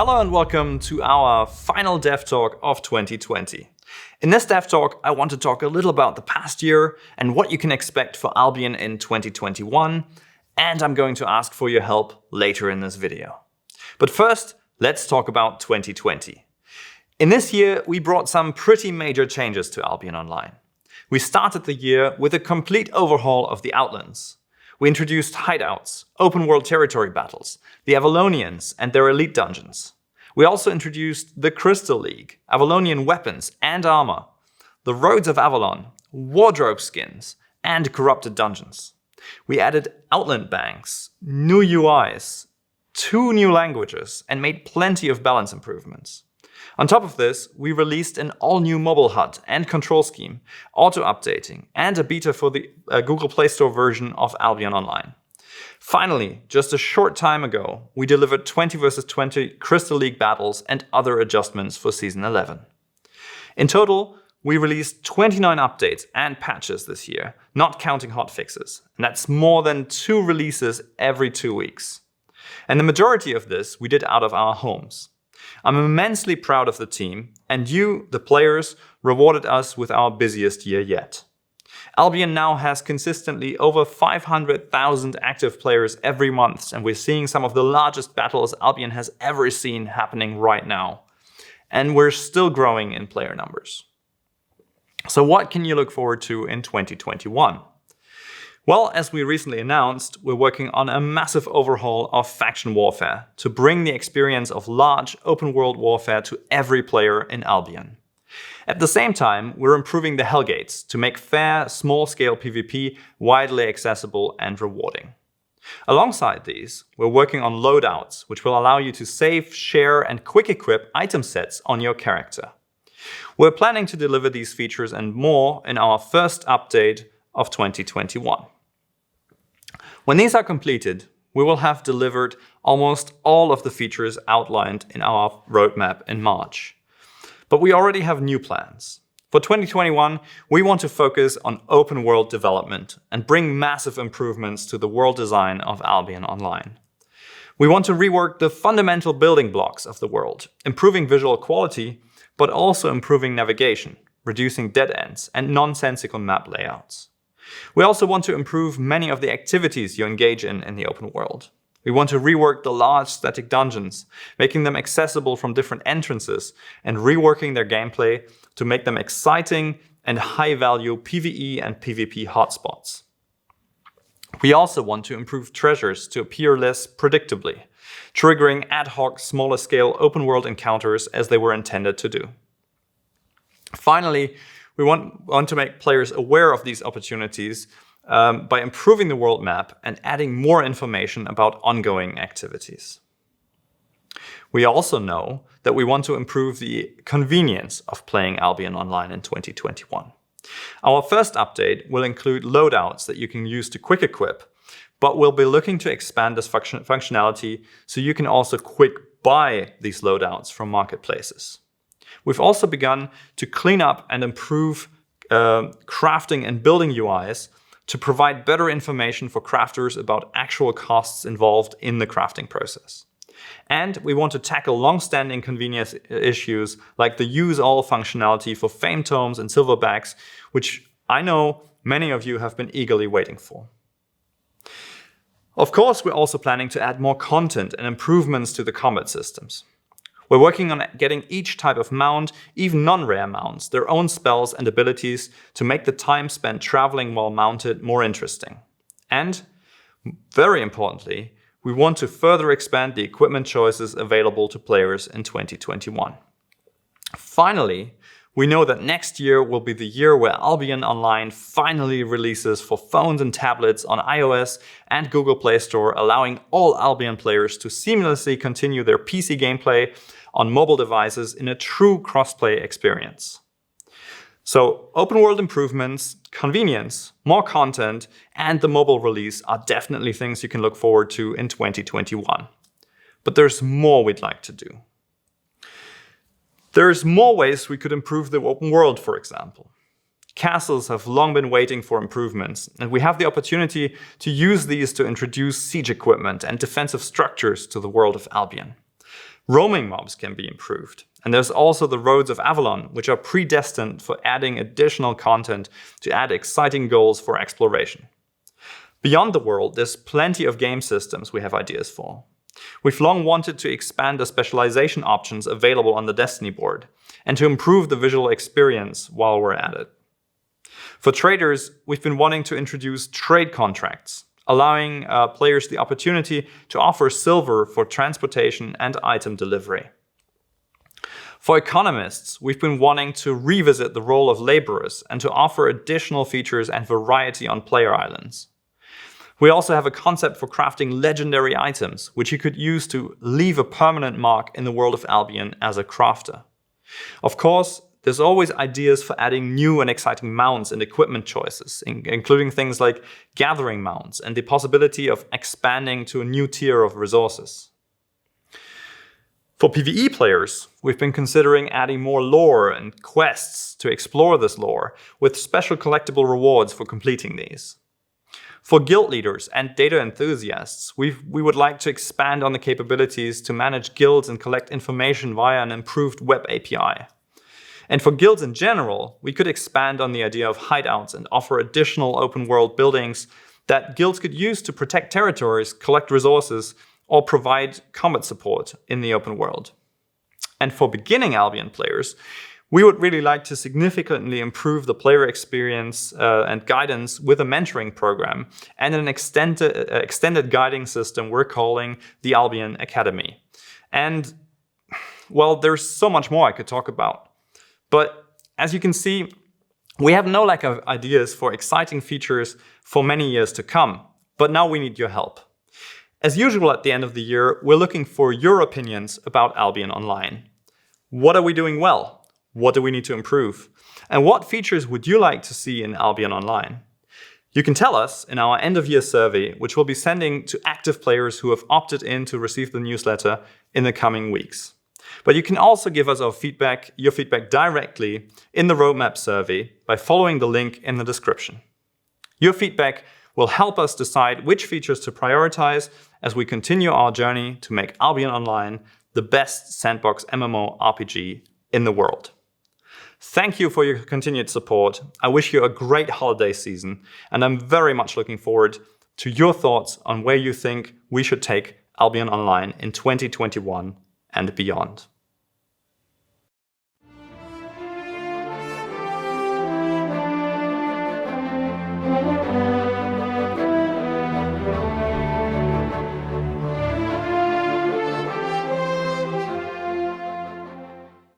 Hello and welcome to our final Dev Talk of 2020. In this Dev Talk, I want to talk a little about the past year and what you can expect for Albion in 2021, and I'm going to ask for your help later in this video. But first, let's talk about 2020. In this year, we brought some pretty major changes to Albion Online. We started the year with a complete overhaul of the Outlands. We introduced hideouts, open world territory battles, the Avalonians and their elite dungeons. We also introduced the Crystal League, Avalonian weapons and armor, the Roads of Avalon, wardrobe skins, and corrupted dungeons. We added Outland banks, new UIs, 2 new languages, and made plenty of balance improvements. On top of this, we released an all-new mobile HUD and control scheme, auto-updating, and a beta for the Google Play Store version of Albion Online. Finally, just a short time ago, we delivered 20 vs 20 Crystal League battles and other adjustments for Season 11. In total, we released 29 updates and patches this year, not counting hotfixes, and that's more than 2 releases every 2 weeks. And the majority of this we did out of our homes. I'm immensely proud of the team, and you, the players, rewarded us with our busiest year yet. Albion now has consistently over 500,000 active players every month, and we're seeing some of the largest battles Albion has ever seen happening right now. And we're still growing in player numbers. So what can you look forward to in 2021? Well, as we recently announced, we're working on a massive overhaul of faction warfare to bring the experience of large open-world warfare to every player in Albion. At the same time, we're improving the Hellgates to make fair, small-scale PvP widely accessible and rewarding. Alongside these, we're working on loadouts, which will allow you to save, share, and quick equip item sets on your character. We're planning to deliver these features and more in our first update of 2021. When these are completed, we will have delivered almost all of the features outlined in our roadmap in March. But we already have new plans. For 2021, we want to focus on open world development and bring massive improvements to the world design of Albion Online. We want to rework the fundamental building blocks of the world, improving visual quality, but also improving navigation, reducing dead ends and nonsensical map layouts. We also want to improve many of the activities you engage in the open world. We want to rework the large static dungeons, making them accessible from different entrances and reworking their gameplay to make them exciting and high-value PvE and PvP hotspots. We also want to improve treasures to appear less predictably, triggering ad hoc, smaller-scale open-world encounters as they were intended to do. Finally, we want to make players aware of these opportunities by improving the world map and adding more information about ongoing activities. We also know that we want to improve the convenience of playing Albion Online in 2021. Our first update will include loadouts that you can use to quick equip, but we'll be looking to expand this functionality so you can also quick buy these loadouts from marketplaces. We've also begun to clean up and improve crafting and building UIs to provide better information for crafters about actual costs involved in the crafting process. And we want to tackle long-standing convenience issues like the use all functionality for fame tomes and silverbacks, which I know many of you have been eagerly waiting for. Of course, we're also planning to add more content and improvements to the combat systems. We're working on getting each type of mount, even non-rare mounts, their own spells and abilities to make the time spent traveling while mounted more interesting. And, very importantly, we want to further expand the equipment choices available to players in 2021. Finally, we know that next year will be the year where Albion Online finally releases for phones and tablets on iOS and Google Play Store, allowing all Albion players to seamlessly continue their PC gameplay on mobile devices in a true crossplay experience. So, open world improvements, convenience, more content, and the mobile release are definitely things you can look forward to in 2021. But there's more we'd like to do. There's more ways we could improve the open world, for example. Castles have long been waiting for improvements, and we have the opportunity to use these to introduce siege equipment and defensive structures to the world of Albion. Roaming mobs can be improved. And there's also the Roads of Avalon, which are predestined for adding additional content to add exciting goals for exploration. Beyond the world, there's plenty of game systems we have ideas for. We've long wanted to expand the specialization options available on the Destiny board, and to improve the visual experience while we're at it. For traders, we've been wanting to introduce trade contracts, allowing players the opportunity to offer silver for transportation and item delivery. For economists, we've been wanting to revisit the role of laborers and to offer additional features and variety on player islands. We also have a concept for crafting legendary items, which you could use to leave a permanent mark in the world of Albion as a crafter. Of course, there's always ideas for adding new and exciting mounts and equipment choices, including things like gathering mounts and the possibility of expanding to a new tier of resources. For PvE players, we've been considering adding more lore and quests to explore this lore, with special collectible rewards for completing these. For guild leaders and data enthusiasts, we would like to expand on the capabilities to manage guilds and collect information via an improved web API. And for guilds in general, we could expand on the idea of hideouts and offer additional open world buildings that guilds could use to protect territories, collect resources, or provide combat support in the open world. And for beginning Albion players, we would really like to significantly improve the player experience and guidance with a mentoring program and an extended guiding system we're calling the Albion Academy. And, well, there's so much more I could talk about. But as you can see, we have no lack of ideas for exciting features for many years to come. But now we need your help. As usual at the end of the year, we're looking for your opinions about Albion Online. What are we doing well? What do we need to improve? And what features would you like to see in Albion Online? You can tell us in our end-of-year survey, which we'll be sending to active players who have opted in to receive the newsletter in the coming weeks. But you can also give us your feedback directly in the roadmap survey by following the link in the description. Your feedback will help us decide which features to prioritize as we continue our journey to make Albion Online the best sandbox MMORPG in the world. Thank you for your continued support. I wish you a great holiday season, and I'm very much looking forward to your thoughts on where you think we should take Albion Online in 2021 and beyond.